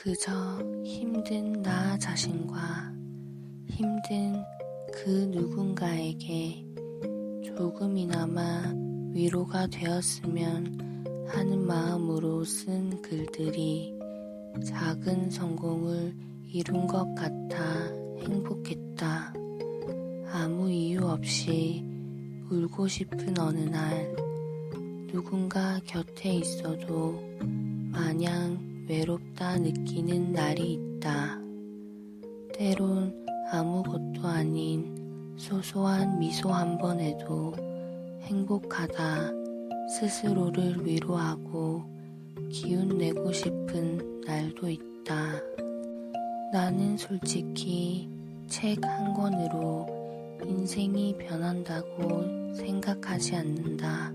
그저 힘든 나 자신과 힘든 그 누군가에게 조금이나마 위로가 되었으면 하는 마음으로 쓴 글들이 작은 성공을 이룬 것 같아 행복했다. 아무 이유 없이 울고 싶은 어느 날 누군가 곁에 있어도 마냥 외롭다 느끼는 날이 있다. 때론 아무것도 아닌 소소한 미소 한 번에도 행복하다 스스로를 위로하고 기운 내고 싶은 날도 있다. 나는 솔직히 책 한 권으로 인생이 변한다고 생각하지 않는다.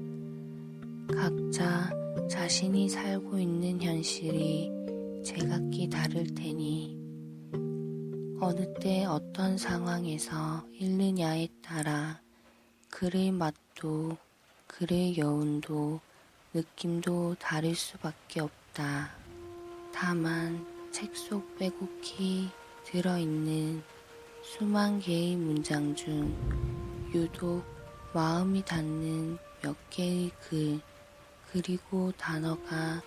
각자 자신이 살고 있는 현실이 제각기 다를 테니 어느 때 어떤 상황에서 읽느냐에 따라 글의 맛도 글의 여운도 느낌도 다를 수밖에 없다. 다만 책 속 빼곡히 들어있는 수만 개의 문장 중 유독 마음이 닿는 몇 개의 글 그리고 단어가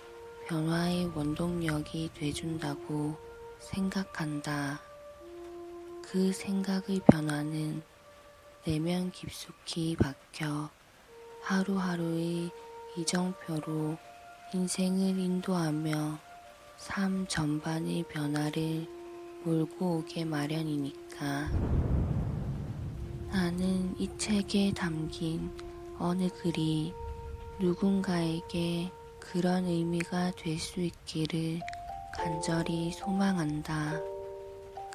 변화의 원동력이 돼준다고 생각한다. 그 생각의 변화는 내면 깊숙이 박혀 하루하루의 이정표로 인생을 인도하며 삶 전반의 변화를 몰고 오게 마련이니까. 나는 이 책에 담긴 어느 글이 누군가에게 그런 의미가 될 수 있기를 간절히 소망한다.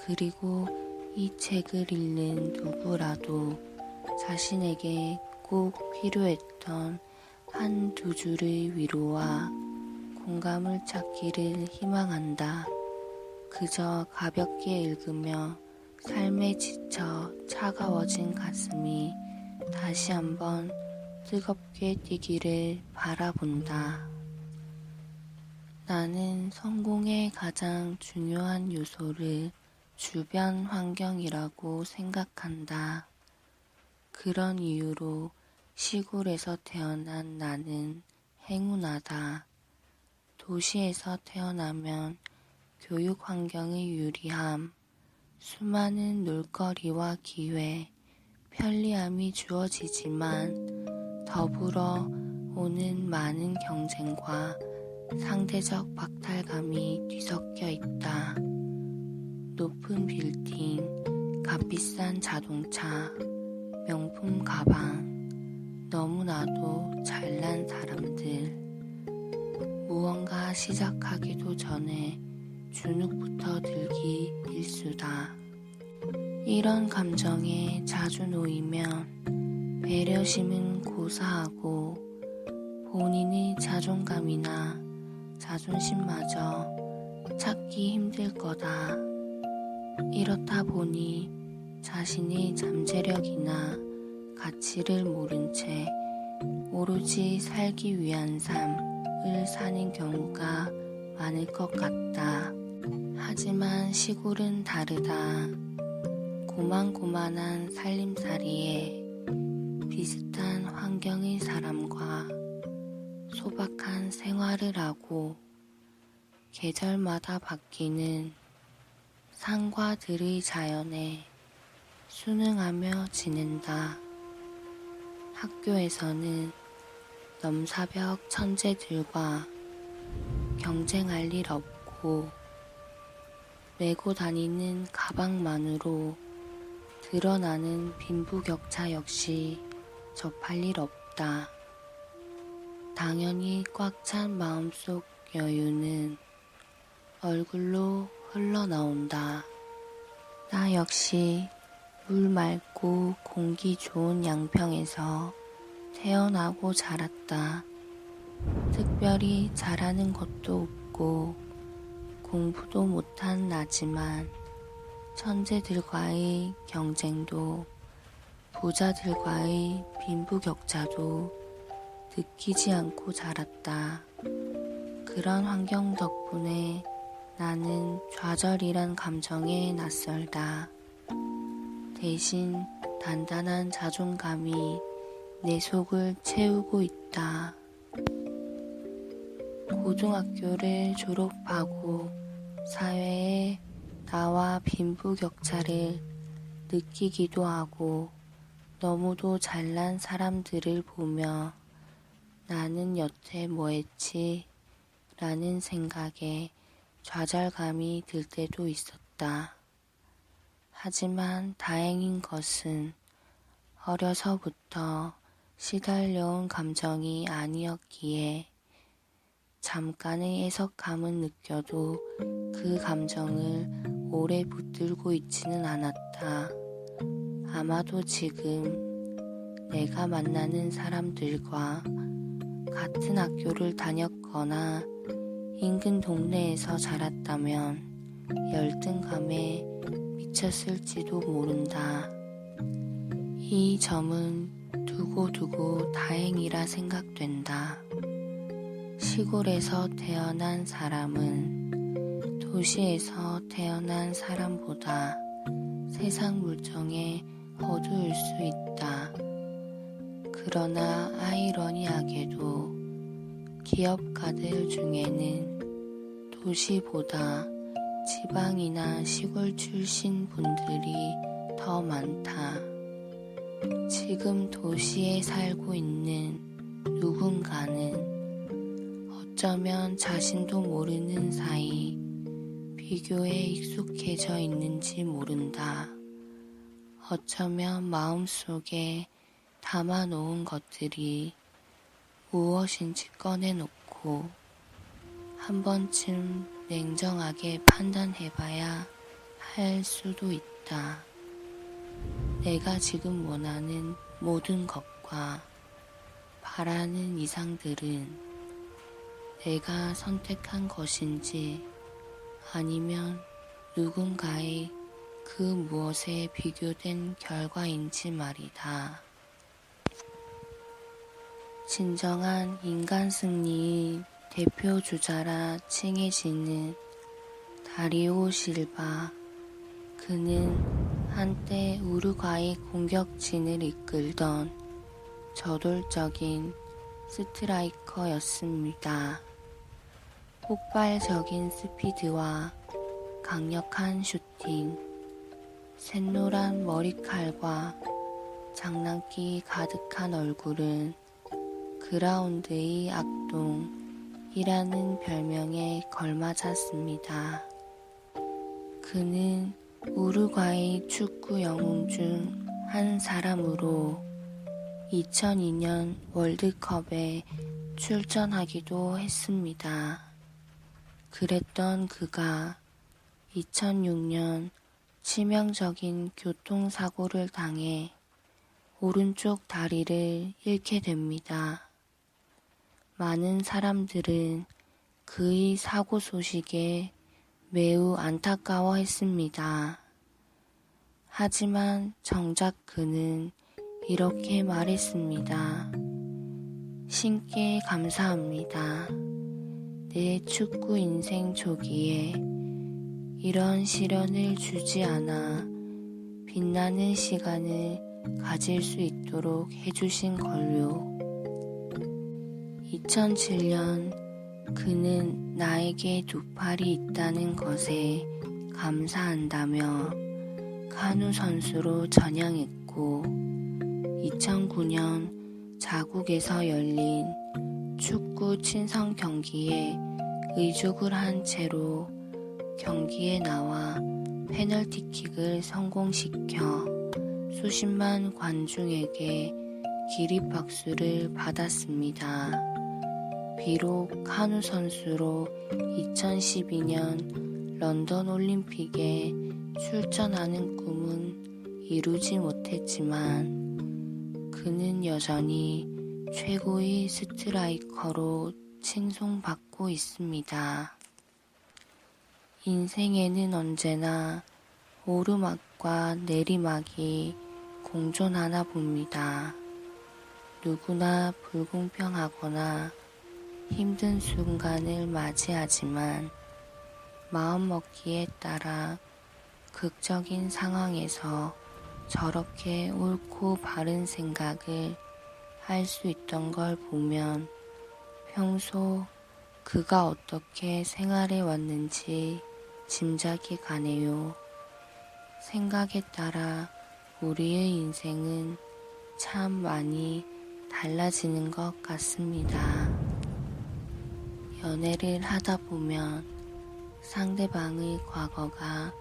그리고 이 책을 읽는 누구라도 자신에게 꼭 필요했던 한 두 줄의 위로와 공감을 찾기를 희망한다. 그저 가볍게 읽으며 삶에 지쳐 차가워진 가슴이 다시 한번 뜨겁게 뛰기를 바라본다. 나는 성공의 가장 중요한 요소를 주변 환경이라고 생각한다. 그런 이유로 시골에서 태어난 나는 행운하다. 도시에서 태어나면 교육 환경의 유리함, 수많은 놀거리와 기회, 편리함이 주어지지만 더불어 오는 많은 경쟁과 상대적 박탈감이 뒤섞여 있다. 높은 빌딩, 값비싼 자동차, 명품 가방, 너무나도 잘난 사람들. 무언가 시작하기도 전에 주눅부터 들기 일쑤다. 이런 감정에 자주 놓이면 배려심은 고사하고 본인의 자존감이나 자존심마저 찾기 힘들 거다. 이렇다 보니 자신의 잠재력이나 가치를 모른 채 오로지 살기 위한 삶을 사는 경우가 많을 것 같다. 하지만 시골은 다르다. 고만고만한 살림살이에 비슷한 환경의 사람과 소박한 생활을 하고 계절마다 바뀌는 산과 들의 자연에 순응하며 지낸다. 학교에서는 넘사벽 천재들과 경쟁할 일 없고 메고 다니는 가방만으로 드러나는 빈부격차 역시 접할 일 없다. 당연히 꽉 찬 마음속 여유는 얼굴로 흘러나온다. 나 역시 물 맑고 공기 좋은 양평에서 태어나고 자랐다. 특별히 잘하는 것도 없고 공부도 못한 나지만 천재들과의 경쟁도 부자들과의 빈부격차도 느끼지 않고 자랐다. 그런 환경 덕분에 나는 좌절이란 감정에 낯설다. 대신 단단한 자존감이 내 속을 채우고 있다. 고등학교를 졸업하고 사회에 나와 빈부격차를 느끼기도 하고 너무도 잘난 사람들을 보며 나는 여태 뭐했지? 라는 생각에 좌절감이 들 때도 있었다. 하지만 다행인 것은 어려서부터 시달려온 감정이 아니었기에 잠깐의 애석함은 느껴도 그 감정을 오래 붙들고 있지는 않았다. 아마도 지금 내가 만나는 사람들과 같은 학교를 다녔거나 인근 동네에서 자랐다면 열등감에 미쳤을지도 모른다. 이 점은 두고두고 다행이라 생각된다. 시골에서 태어난 사람은 도시에서 태어난 사람보다 세상 물정에 어두울 수 있다. 그러나 아이러니하게도 기업가들 중에는 도시보다 지방이나 시골 출신 분들이 더 많다. 지금 도시에 살고 있는 누군가는 어쩌면 자신도 모르는 사이 비교에 익숙해져 있는지 모른다. 어쩌면 마음속에 담아놓은 것들이 무엇인지 꺼내놓고 한 번쯤 냉정하게 판단해봐야 할 수도 있다. 내가 지금 원하는 모든 것과 바라는 이상들은 내가 선택한 것인지 아니면 누군가의 그 무엇에 비교된 결과인지 말이다. 진정한 인간 승리의 대표 주자라 칭해지는 다리오 실바. 그는 한때 우루과이 공격진을 이끌던 저돌적인 스트라이커였습니다. 폭발적인 스피드와 강력한 슈팅, 샛노란 머리칼과 장난기 가득한 얼굴은 그라운드의 악동이라는 별명에 걸맞았습니다. 그는 우루과이 축구 영웅 중 한 사람으로 2002년 월드컵에 출전하기도 했습니다. 그랬던 그가 2006년 치명적인 교통사고를 당해 오른쪽 다리를 잃게 됩니다. 많은 사람들은 그의 사고 소식에 매우 안타까워했습니다. 하지만 정작 그는 이렇게 말했습니다. 신께 감사합니다. 내 축구 인생 초기에 이런 시련을 주지 않아 빛나는 시간을 가질 수 있도록 해주신 걸요. 2007년 그는 나에게 두 팔이 있다는 것에 감사한다며 카누 선수로 전향했고 2009년 자국에서 열린 축구 친선 경기에 의족을 한 채로 경기에 나와 페널티킥을 성공시켜 수십만 관중에게 기립박수를 받았습니다. 비록 카누 선수로 2012년 런던 올림픽에 출전하는 꿈은 이루지 못했지만 그는 여전히 최고의 스트라이커로 칭송받고 있습니다. 인생에는 언제나 오르막과 내리막이 공존하나 봅니다. 누구나 불공평하거나 힘든 순간을 맞이하지만 마음먹기에 따라 극적인 상황에서 저렇게 옳고 바른 생각을 할 수 있던 걸 보면 평소 그가 어떻게 생활해 왔는지 짐작이 가네요. 생각에 따라 우리의 인생은 참 많이 달라지는 것 같습니다. 연애를 하다 보면 상대방의 과거가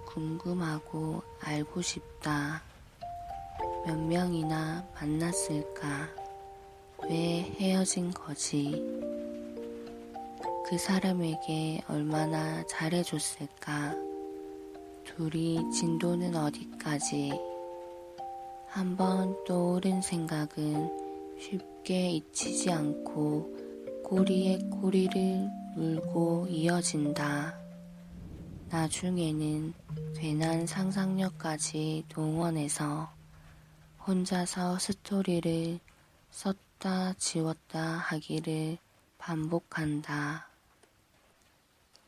궁금하고 알고 싶다. 몇 명이나 만났을까? 왜 헤어진 거지? 그 사람에게 얼마나 잘해줬을까? 둘이 진도는 어디까지? 한번 떠오른 생각은 쉽게 잊히지 않고 꼬리에 꼬리를 물고 이어진다. 나중에는 괜한 상상력까지 동원해서 혼자서 스토리를 썼다 지웠다 하기를 반복한다.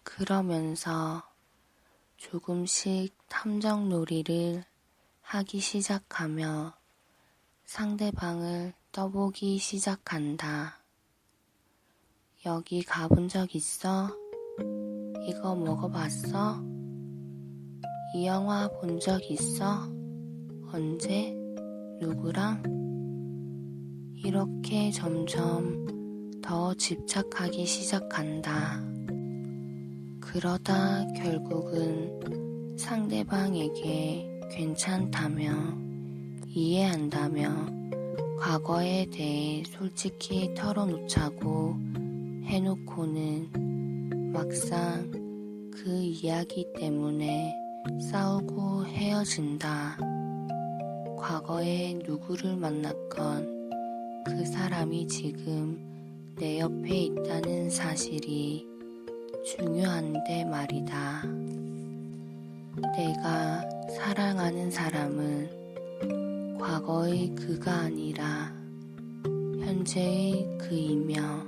그러면서 조금씩 탐정놀이를 하기 시작하며 상대방을 떠보기 시작한다. 여기 가본 적 있어? 이거 먹어봤어? 이 영화 본 적 있어? 언제? 누구랑? 이렇게 점점 더 집착하기 시작한다. 그러다 결국은 상대방에게 괜찮다며 이해한다며 과거에 대해 솔직히 털어놓자고 해놓고는 막상 그 이야기 때문에 싸우고 헤어진다. 과거에 누구를 만났건 그 사람이 지금 내 옆에 있다는 사실이 중요한데 말이다. 내가 사랑하는 사람은 과거의 그가 아니라 현재의 그이며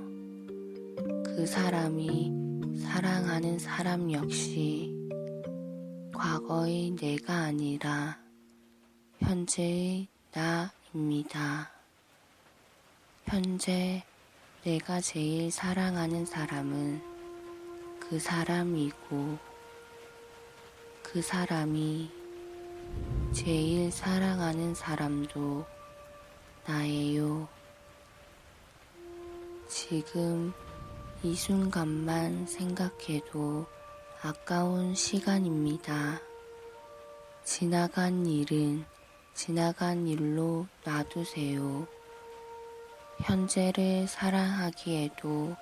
그 사람이 사랑하는 사람 역시 과거의 내가 아니라 현재의 나입니다. 현재 내가 제일 사랑하는 사람은 그 사람이고 그 사람이 제일 사랑하는 사람도 나예요. 지금 이 순간만 생각해도 아까운 시간입니다. 지나간 일은 지나간 일로 놔두세요. 현재를 사랑하기에도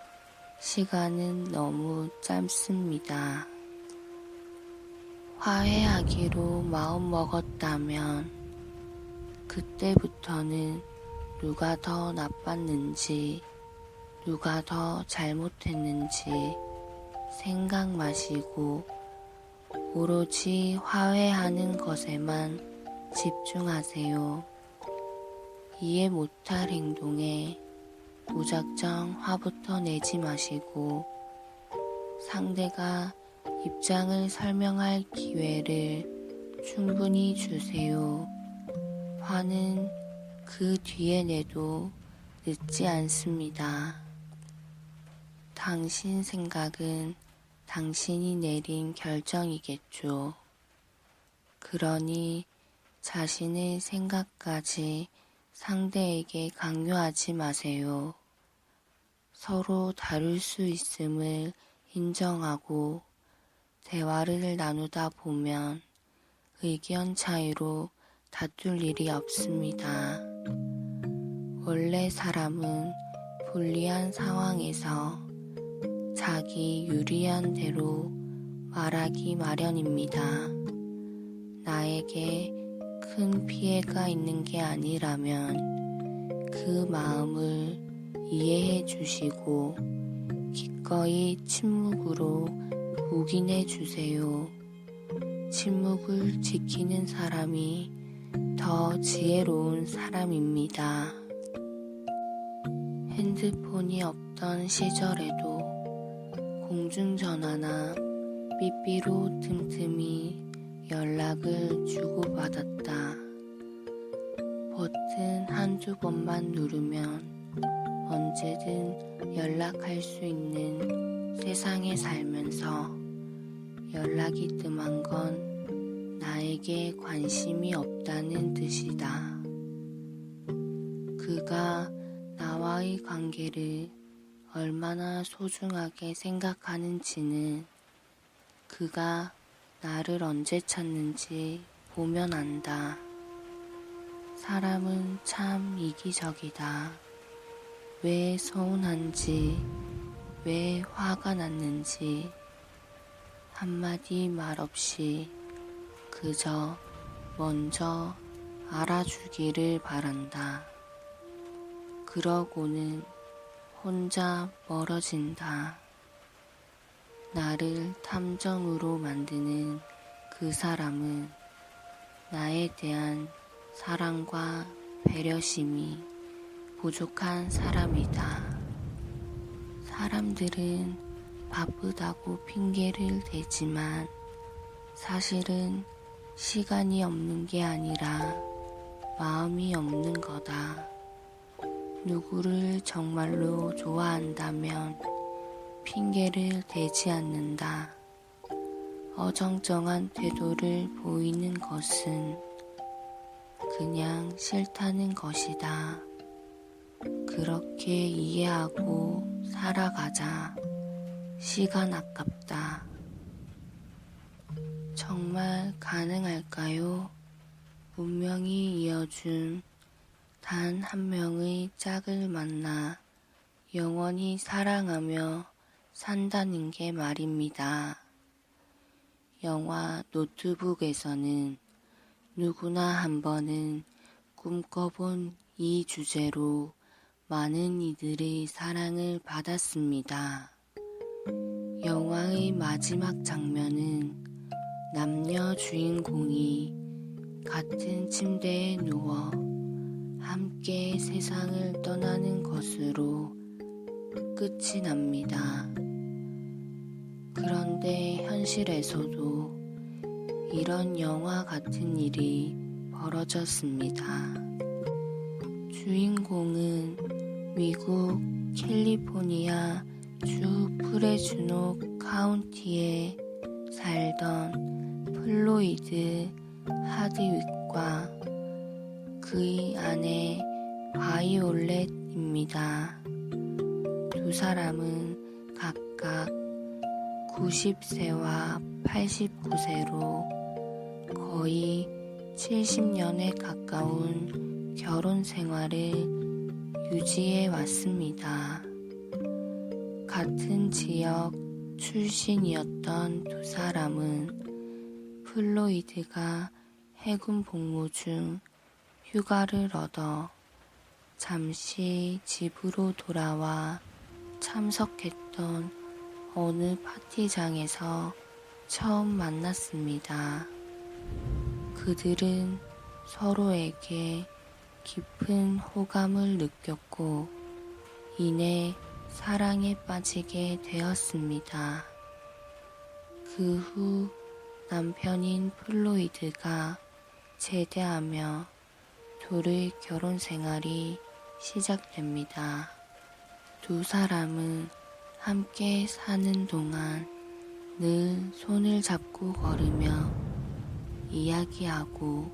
시간은 너무 짧습니다. 화해하기로 마음먹었다면 그때부터는 누가 더 나빴는지 누가 더 잘못했는지 생각 마시고 오로지 화해하는 것에만 집중하세요. 이해 못할 행동에 무작정 화부터 내지 마시고 상대가 입장을 설명할 기회를 충분히 주세요. 화는 그 뒤에 내도 늦지 않습니다. 당신 생각은 당신이 내린 결정이겠죠. 그러니 자신의 생각까지 상대에게 강요하지 마세요. 서로 다를 수 있음을 인정하고 대화를 나누다 보면 의견 차이로 다툴 일이 없습니다. 원래 사람은 불리한 상황에서 자기 유리한 대로 말하기 마련입니다. 나에게 큰 피해가 있는 게 아니라면 그 마음을 이해해 주시고 기꺼이 침묵으로 묵인해 주세요. 침묵을 지키는 사람이 더 지혜로운 사람입니다. 핸드폰이 없던 시절에도 공중전화나 삐삐로 틈틈이 연락을 주고받았다. 버튼 한두 번만 누르면 언제든 연락할 수 있는 세상에 살면서 연락이 뜸한 건 나에게 관심이 없다는 뜻이다. 그가 나와의 관계를 얼마나 소중하게 생각하는지는 그가 나를 언제 찾는지 보면 안다. 사람은 참 이기적이다. 왜 서운한지, 왜 화가 났는지 한마디 말 없이 그저 먼저 알아주기를 바란다. 그러고는 혼자 멀어진다. 나를 탐정으로 만드는 그 사람은 나에 대한 사랑과 배려심이 부족한 사람이다. 사람들은 바쁘다고 핑계를 대지만 사실은 시간이 없는 게 아니라 마음이 없는 거다. 누구를 정말로 좋아한다면 핑계를 대지 않는다. 어정쩡한 태도를 보이는 것은 그냥 싫다는 것이다. 그렇게 이해하고 살아가자. 시간 아깝다. 정말 가능할까요? 운명이 이어준 단 한 명의 짝을 만나 영원히 사랑하며 산다는 게 말입니다. 영화 노트북에서는 누구나 한 번은 꿈꿔본 이 주제로 많은 이들의 사랑을 받았습니다. 영화의 마지막 장면은 남녀 주인공이 같은 침대에 누워 함께 세상을 떠나는 것으로 끝이 납니다. 그런데 현실에서도 이런 영화 같은 일이 벌어졌습니다. 주인공은 미국 캘리포니아 주 프레주노 카운티에 살던 플로이드 하드윅과 그의 아내 바이올렛입니다. 두 사람은 각각 90세와 89세로 거의 70년에 가까운 결혼 생활을 유지해 왔습니다. 같은 지역 출신이었던 두 사람은 플로이드가 해군 복무 중 휴가를 얻어 잠시 집으로 돌아와 참석했던 어느 파티장에서 처음 만났습니다. 그들은 서로에게 깊은 호감을 느꼈고 이내 사랑에 빠지게 되었습니다. 그 후 남편인 플로이드가 제대하며 둘의 결혼 생활이 시작됩니다. 두 사람은 함께 사는 동안 늘 손을 잡고 걸으며 이야기하고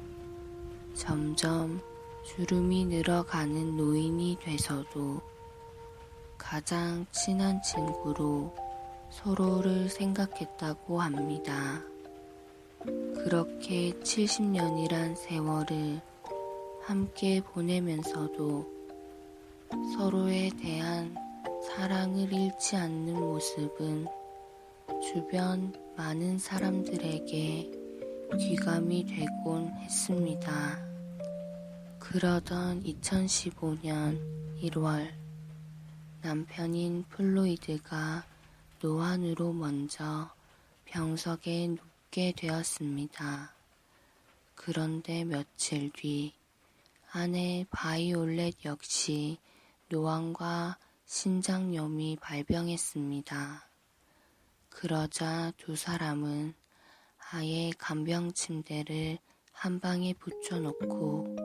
점점 주름이 늘어가는 노인이 돼서도 가장 친한 친구로 서로를 생각했다고 합니다. 그렇게 70년이란 세월을 함께 보내면서도 서로에 대한 사랑을 잃지 않는 모습은 주변 많은 사람들에게 귀감이 되곤 했습니다. 그러던 2015년 1월 남편인 플로이드가 노안으로 먼저 병석에 눕게 되었습니다. 그런데 며칠 뒤 아내 바이올렛 역시 노안과 신장염이 발병했습니다. 그러자 두 사람은 아예 간병 침대를 한 방에 붙여놓고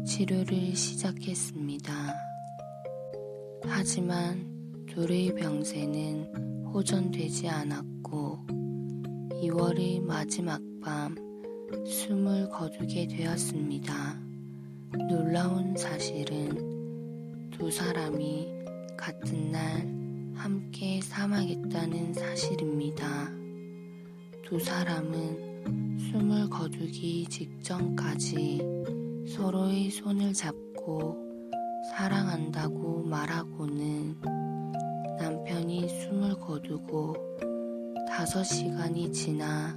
치료를 시작했습니다. 하지만 둘의 병세는 호전되지 않았고 2월의 마지막 밤 숨을 거두게 되었습니다. 놀라운 사실은 두 사람이 같은 날 함께 사망했다는 사실입니다. 두 사람은 숨을 거두기 직전까지 서로의 손을 잡고 사랑한다고 말하고는 남편이 숨을 거두고 5시간이 지나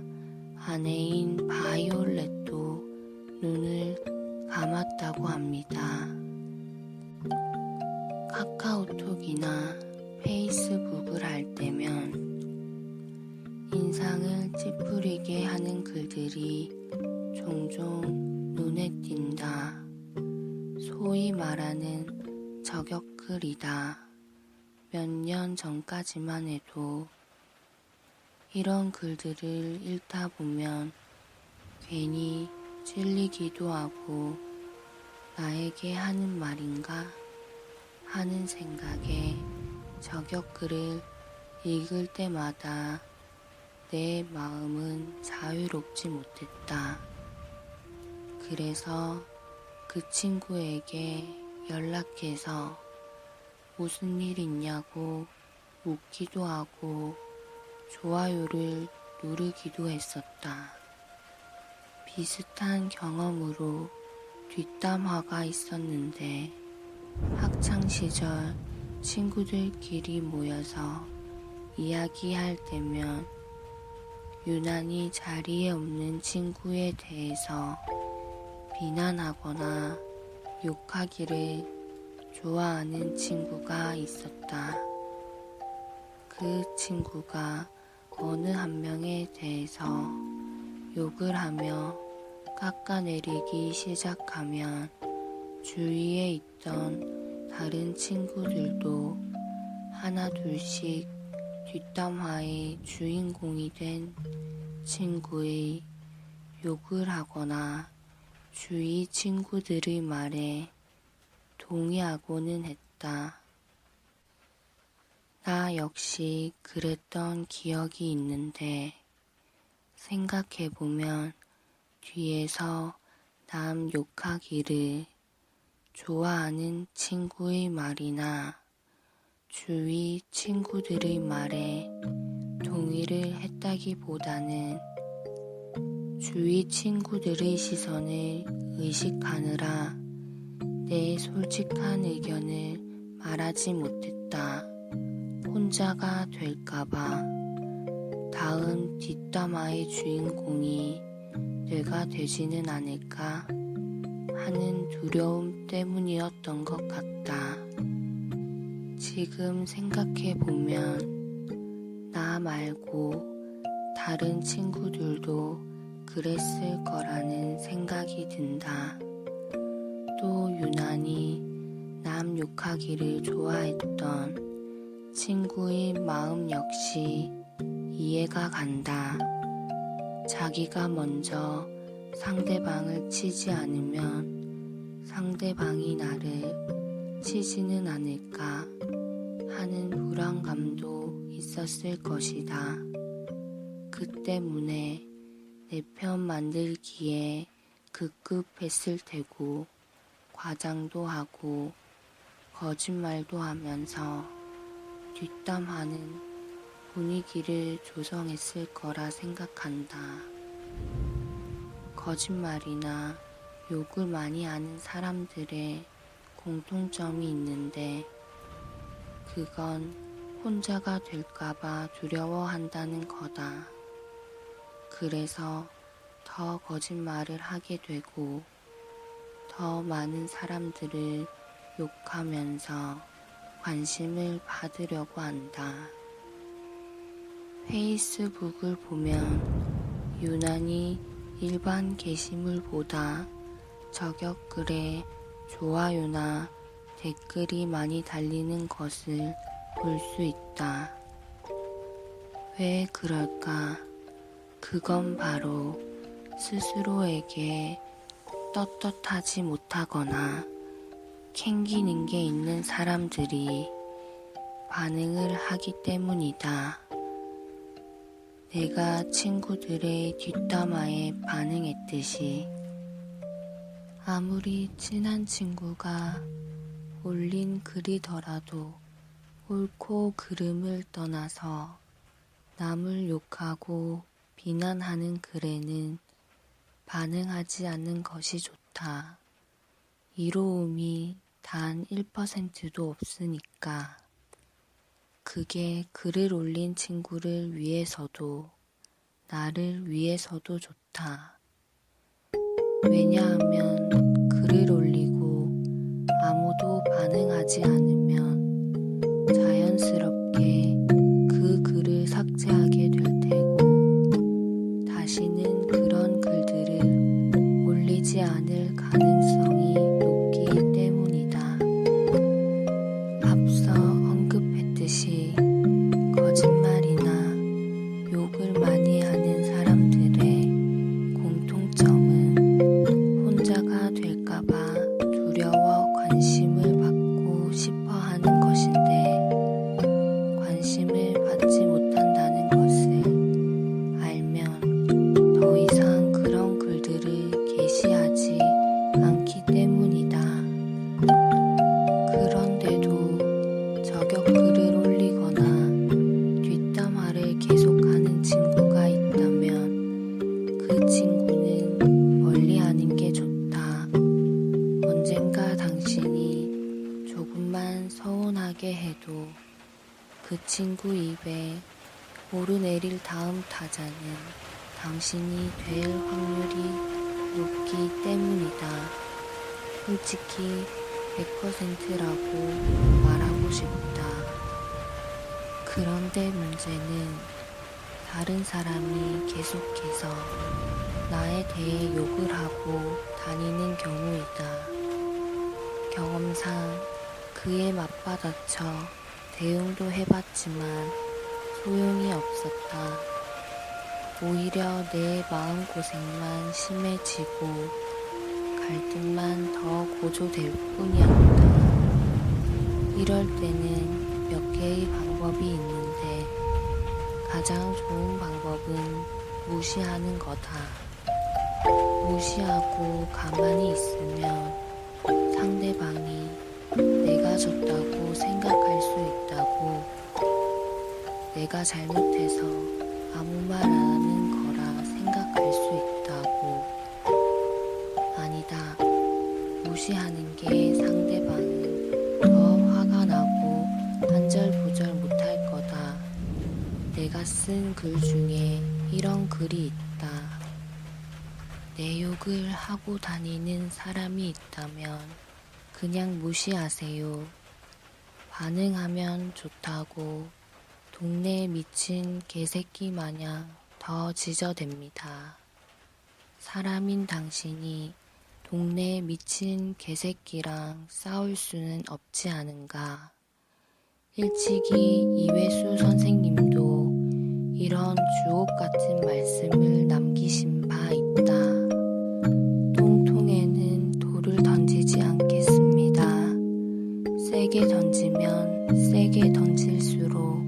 아내인 바이올렛도 눈을 감았다고 합니다. 카카오톡이나 페이스북을 할 때면 인상을 찌푸리게 하는 글들이 종종 눈에 띈다. 소위 말하는 저격글이다. 몇 년 전까지만 해도 이런 글들을 읽다 보면 괜히 찔리기도 하고 나에게 하는 말인가 하는 생각에 저격글을 읽을 때마다 내 마음은 자유롭지 못했다. 그래서 그 친구에게 연락해서 무슨 일 있냐고 묻기도 하고 좋아요를 누르기도 했었다. 비슷한 경험으로 뒷담화가 있었는데 학창시절 친구들끼리 모여서 이야기할 때면 유난히 자리에 없는 친구에 대해서 비난하거나 욕하기를 좋아하는 친구가 있었다. 그 친구가 어느 한 명에 대해서 욕을 하며 깎아내리기 시작하면 주위에 있던 다른 친구들도 하나 둘씩 뒷담화의 주인공이 된 친구의 욕을 하거나 주위 친구들의 말에 동의하고는 했다. 나 역시 그랬던 기억이 있는데 생각해보면 뒤에서 남 욕하기를 좋아하는 친구의 말이나 주위 친구들의 말에 동의를 했다기보다는 주위 친구들의 시선을 의식하느라 내 솔직한 의견을 말하지 못했다. 혼자가 될까봐 다음 뒷담화의 주인공이 내가 되지는 않을까 하는 두려움 때문이었던 것 같다. 지금 생각해보면 나 말고 다른 친구들도 그랬을 거라는 생각이 든다. 또 유난히 남 욕하기를 좋아했던 친구의 마음 역시 이해가 간다. 자기가 먼저 상대방을 치지 않으면 상대방이 나를 치지는 않을까 하는 불안감도 있었을 것이다. 그 때문에 내 편 만들기에 급급했을 테고 과장도 하고 거짓말도 하면서 뒷담화는 분위기를 조성했을 거라 생각한다. 거짓말이나 욕을 많이 하는 사람들의 공통점이 있는데 그건 혼자가 될까봐 두려워한다는 거다. 그래서 더 거짓말을 하게 되고 더 많은 사람들을 욕하면서 관심을 받으려고 한다. 페이스북을 보면 유난히 일반 게시물보다 저격글에 좋아요나 댓글이 많이 달리는 것을 볼 수 있다. 왜 그럴까? 그건 바로 스스로에게 떳떳하지 못하거나 캥기는 게 있는 사람들이 반응을 하기 때문이다. 내가 친구들의 뒷담화에 반응했듯이 아무리 친한 친구가 올린 글이더라도 옳고 그름을 떠나서 남을 욕하고 비난하는 글에는 반응하지 않는 것이 좋다. 이로움이 단 1%도 없으니까. 그게 글을 올린 친구를 위해서도 나를 위해서도 좋다. 왜냐하면 글을 올리고 아무도 반응하지 않으면 자연스럽게 그 글을 삭제하게 될 테고 다시는 그런 글들을 올리지 않을 가능성이 높기 때문이다. 앞서 언급했듯이 거짓말이나 욕을 많이 하는 사람들의 공통점은 혼자가 될까봐 두려워 관심을 받고 싶어 하는 것인데, 관심을 받지 못한다는 것을 알면 더 이상 그런 글들을 게시하지 않기 때문이다. 그런데도 저격글을 올리거나 뒷담화를 계속하는 친구가 있다면 그 친구는 멀리하는 게 좋다. 언젠가 당신이 조금만 서운하게 해도 그 친구 입에 오르내릴 다음 타자는 당신이 될 확률이 높기 때문이다. 솔직히 100%라고 말하고 싶다. 그런데 문제는 다른 사람이 계속해서 나에 대해 욕을 하고 다니는 경우이다. 경험상 그에 맞받아쳐 대응도 해봤지만 소용이 없었다. 오히려 내 마음고생만 심해지고 갈등만 더 고조될 뿐이었다. 이럴 때는 몇 개의 방법이 있는데 가장 좋은 방법은 무시하는 거다. 무시하고 가만히 있으면 상대방이 내가 졌다고 생각할 수 있다고, 내가 잘못해서 아무 말 안 하는 거라 생각할 수 있다고. 아니다. 무시하는 게 상대방은 더 화가 나고 안절부절 못할 거다. 내가 쓴 글 중에 이런 글이 있다. 내 욕을 하고 다니는 사람이 있다면 그냥 무시하세요. 반응하면 좋다고 동네에 미친 개새끼 마냥 더 지저댑니다. 사람인 당신이 동네에 미친 개새끼랑 싸울 수는 없지 않은가. 일찍이 이회수 선생님도 이런 주옥 같은 말씀을 남기신 바 있다. 똥통에는 돌을 던지지 않겠습니다. 세게 던지면 세게 던질수록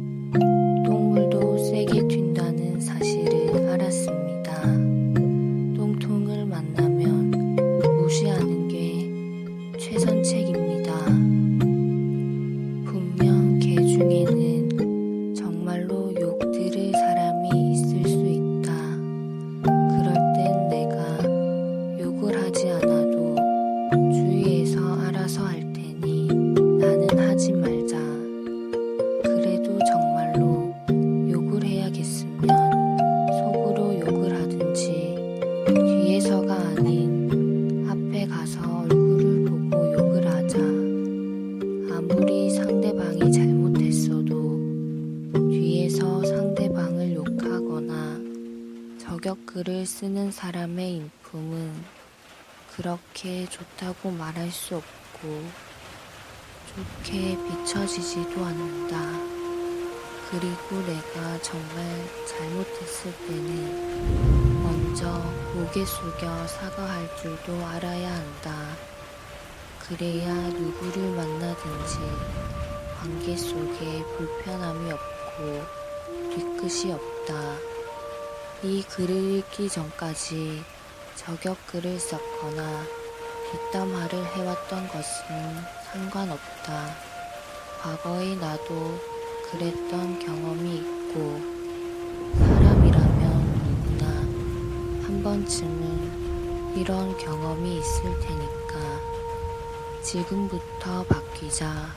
똥물도 세게 튄다는 사실을 알았습니다. 똥통을 만나면 무시하는 게 최선책입니다. 분명 개 중에는 정말로 욕 들을 사람이 있을 수 있다. 그럴 땐 내가 욕을 하지 않아도 주위에서 알아서 할 테니 나는 하지 말자. 그래도 정말로 욕을 해야겠으면 속으로 욕을 하든지 뒤에서가 아닌 앞에 가서 얼굴을 보고 욕을 하자. 아무리 상대방이 잘못했어도 뒤에서 상대방을 욕하거나 저격글을 쓰는 사람의 인품은 그렇게 좋다고 말할 수 없고 좋게 비춰지지도 않는다. 그리고 내가 정말 잘못했을 때는 먼저 고개 숙여 사과할 줄도 알아야 한다. 그래야 누구를 만나든지 관계 속에 불편함이 없고 뒤끝이 없다. 이 글을 읽기 전까지 저격글을 썼거나 뒷담화를 해왔던 것은 상관없다. 과거의 나도 그랬던 경험이 있고 사람이라면 누구나 한 번쯤은 이런 경험이 있을 테니까 지금부터 바뀌자.